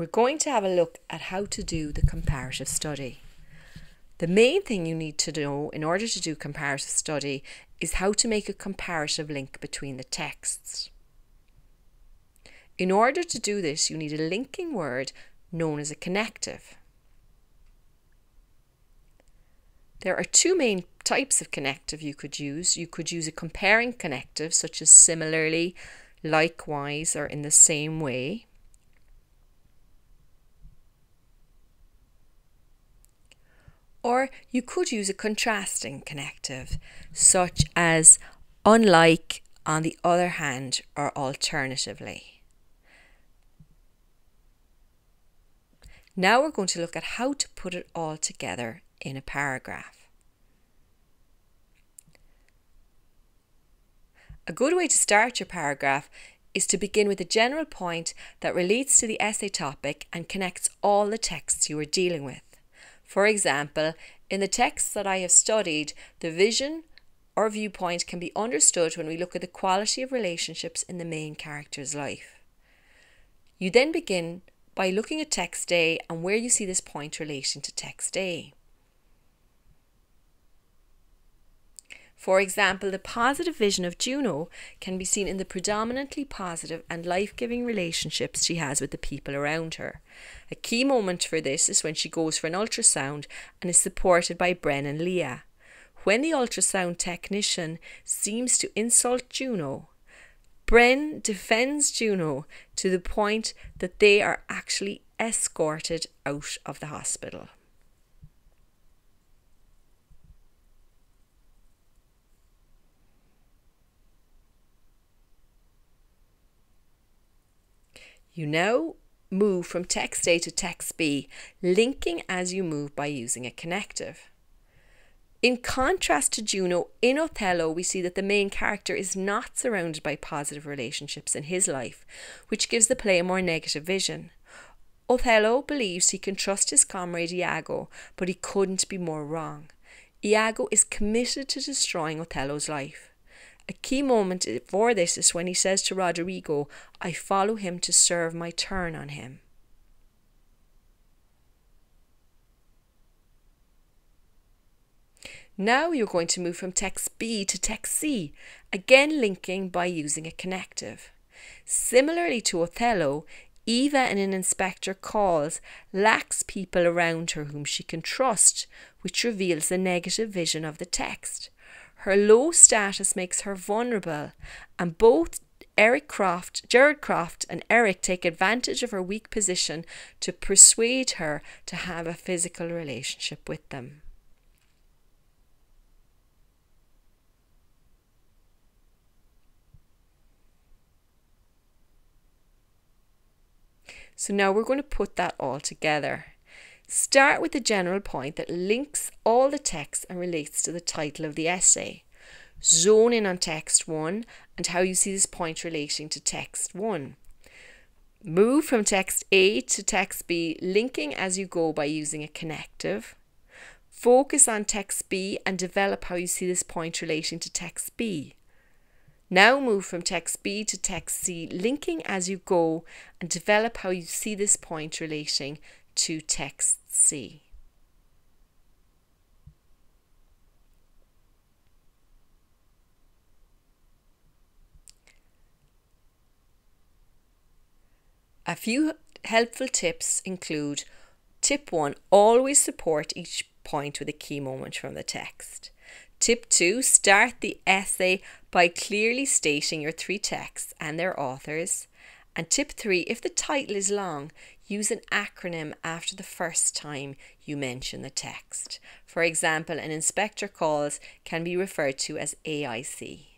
we're going to have a look at how to do the comparative study. The main thing you need to know in order to do comparative study is how to make a comparative link between the texts. In order to do this, you need a linking word known as a connective. There are two main types of connective you could use. You could use a comparing connective, such as similarly, likewise, or in the same way. Or you could use a contrasting connective, such as unlike, on the other hand, or alternatively. Now we're going to look at how to put it all together in a paragraph. A good way to start your paragraph is to begin with a general point that relates to the essay topic and connects all the texts you are dealing with. For example, in the texts that I have studied, the vision or viewpoint can be understood when we look at the quality of relationships in the main character's life. You then begin by looking at text A and where you see this point relating to text A. For example, the positive vision of Juno can be seen in the predominantly positive and life-giving relationships she has with the people around her. A key moment for this is when she goes for an ultrasound and is supported by Bren and Leah. When the ultrasound technician seems to insult Juno, Bren defends Juno to the point that they are actually escorted out of the hospital. You now move from text A to text B, linking as you move by using a connective. In contrast to Juno, in Othello we see that the main character is not surrounded by positive relationships in his life, which gives the play a more negative vision. Othello believes he can trust his comrade Iago, but he couldn't be more wrong. Iago is committed to destroying Othello's life. A key moment for this is when he says to Roderigo, "I follow him to serve my turn on him." Now you're going to move from text B to text C, again linking by using a connective. Similarly to Othello, Eva in An Inspector Calls lacks people around her whom she can trust, which reveals the negative vision of the text. Her low status makes her vulnerable, and both Jared Croft and Eric take advantage of her weak position to persuade her to have a physical relationship with them. So now we're going to put that all together. Start with the general point that links all the text and relates to the title of the essay. Zone in on text 1 and how you see this point relating to text 1. Move from text A to text B, linking as you go by using a connective. Focus on text B and develop how you see this point relating to text B. Now move from text B to text C, linking as you go and develop how you see this point relating to text C. A few helpful tips include: tip 1, always support each point with a key moment from the text. Tip 2, start the essay by clearly stating your 3 texts and their authors. And tip 3, if the title is long, use an acronym after the first time you mention the text. For example, An Inspector Calls can be referred to as AIC.